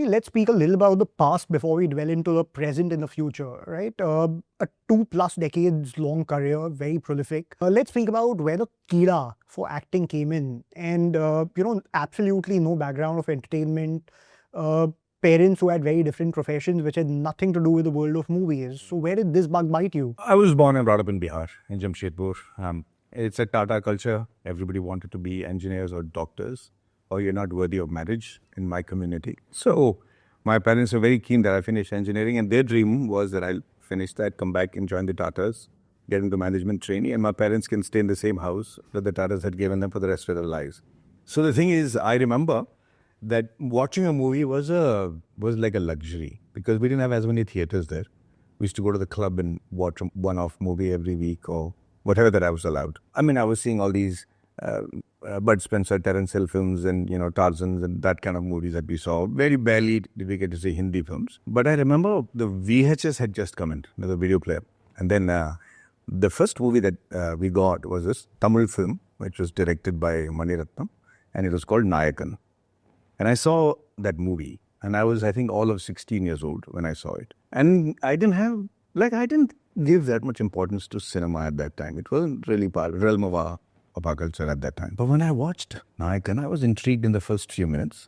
let's speak a little about the past before we dwell into the present and the future, right? A 2+ decades long career, very prolific. Let's speak about where the kira for acting came in. And, absolutely no background of entertainment. Parents who had very different professions which had nothing to do with the world of movies. So where did this bug bite you? I was born and brought up in Bihar, in Jamshedpur. It's a Tata culture. Everybody wanted to be engineers or doctors, or you're not worthy of marriage in my community. So my parents were very keen that I finish engineering, and their dream was that I'll finish that, come back and join the Tatas, get into management trainee, and my parents can stay in the same house that the Tatas had given them for the rest of their lives. So the thing is, I remember that watching a movie was like a luxury because we didn't have as many theaters there. We used to go to the club and watch a one-off movie every week or whatever that I was allowed. I mean, I was seeing all these Bud Spencer, Terence Hill films and, Tarzans and that kind of movies that we saw. Very barely did we get to see Hindi films. But I remember the VHS had just come in, the video player. And then the first movie that we got was this Tamil film, which was directed by Mani Ratnam, and it was called Nayakan. And I saw that movie, and I was, I think, all of 16 years old when I saw it. And I didn't give that much importance to cinema at that time. It wasn't really part of the realm of our culture at that time. But when I watched Nayakan, I was intrigued in the first few minutes.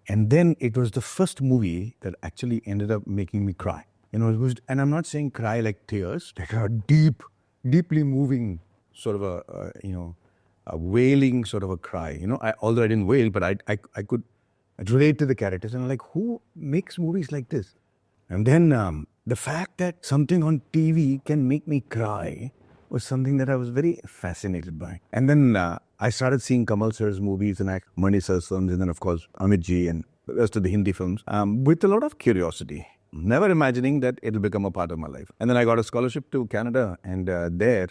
And then it was the first movie that actually ended up making me cry. It was, and I'm not saying cry like tears, like a deeply moving sort of a wailing sort of a cry. Although I didn't wail, but I could relate to the characters. And I'm like, who makes movies like this? And then the fact that something on TV can make me cry was something that I was very fascinated by. And then I started seeing Kamal sir's movies and Mani sir's films, and then of course Amit ji and the rest of the Hindi films with a lot of curiosity, never imagining that it'll become a part of my life. And then I got a scholarship to Canada, and there,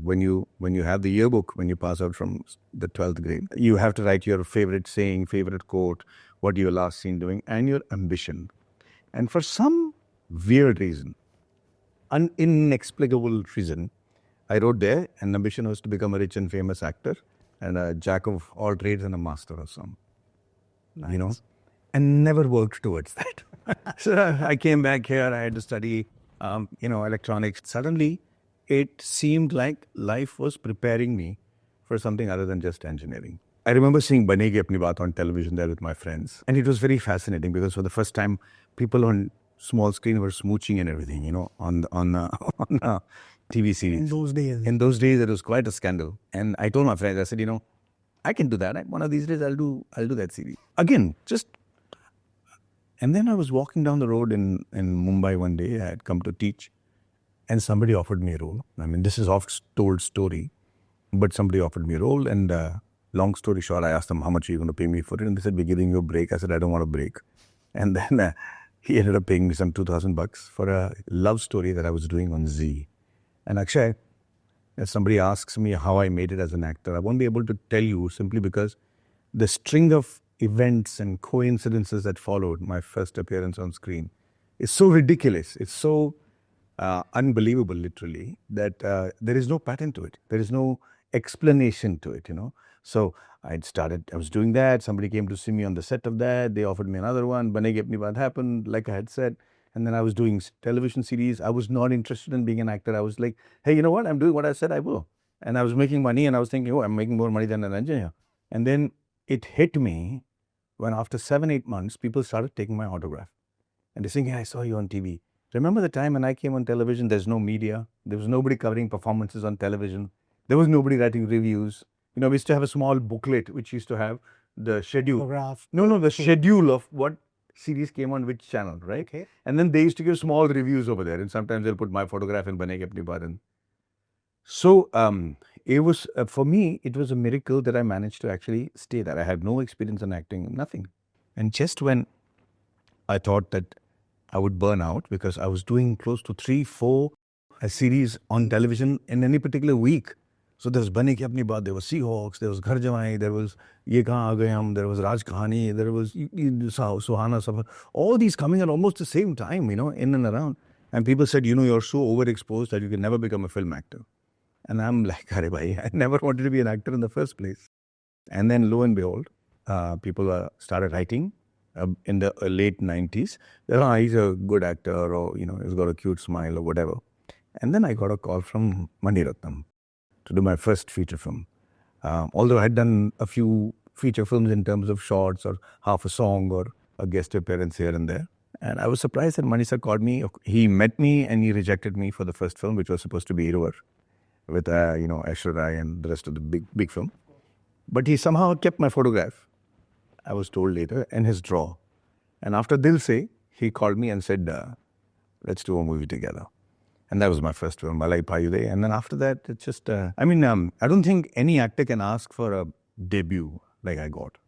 when you have the yearbook, when you pass out from the 12th grade, you have to write your favorite saying, favorite quote, what you were last seen doing, and your ambition. And for some weird reason, an inexplicable reason, I wrote there, and ambition was to become a rich and famous actor and a jack of all trades and a master of some. Nice. And never worked towards that. So I came back here, I had to study, electronics. Suddenly, it seemed like life was preparing me for something other than just engineering. I remember seeing Banegi Apni Baat on television there with my friends. And it was very fascinating because for the first time, people on small screen were smooching and everything, on TV series. In those days, it was quite a scandal. And I told my friends, I said, I can do that. One of these days, I'll do that series. Again, and then I was walking down the road in Mumbai one day. I had come to teach. And somebody offered me a role. I mean, this is oft-told story, but somebody offered me a role. And long story short, I asked them, how much are you going to pay me for it? And they said, we're giving you a break. I said, I don't want a break. And then he ended up paying me some $2,000 for a love story that I was doing on Z. And Akshay, if somebody asks me how I made it as an actor, I won't be able to tell you simply because the string of events and coincidences that followed my first appearance on screen is so ridiculous. It's so unbelievable, literally, that there is no pattern to it. There is no explanation to it, So I was doing that. Somebody came to see me on the set of that. They offered me another one. Banegi Apni Baat happened, like I had said. And then I was doing television series. I was not interested in being an actor. I was like, hey, you know what? I'm doing what I said I will. And I was making money and I was thinking, I'm making more money than an engineer. And then it hit me when after 7-8 months, people started taking my autograph. And they're saying, hey, I saw you on TV. Remember the time when I came on television, there's no media. There was nobody covering performances on television. There was nobody writing reviews. We used to have a small booklet which used to have the schedule. The schedule of what series came on which channel, right? Okay. And then they used to give small reviews over there. And sometimes they'll put my photograph in Banegi Apni Baat. So it was, for me, it was a miracle that I managed to actually stay there. I had no experience in acting, nothing. And just when I thought that I would burn out because I was doing close to 3-4 series on television in any particular week. So there was Banegi Apni Baat, there was Seahawks, there was Ghar Jawai, there was Ye Kahan Aa Gaye Hum, there was Raj Kahani, there was Suhana Safar. All these coming at almost the same time, in and around. And people said, you're so overexposed that you can never become a film actor. And I'm like, Arey bhai, I never wanted to be an actor in the first place. And then lo and behold, people started writing in the late 90s. He's a good actor, or, he's got a cute smile or whatever. And then I got a call from Mani Ratnam to do my first feature film. Although I had done a few feature films in terms of shorts or half a song or a guest appearance here and there. And I was surprised that Mani sir called me. He met me and he rejected me for the first film, which was supposed to be Iruvar, with, Aishwarya Rai and the rest of the big film. But he somehow kept my photograph, I was told later, in his drawer. And after Dil Se, he called me and said, let's do a movie together. And that was my first film, Malai Payude. And then after that, it's just, I don't think any actor can ask for a debut like I got.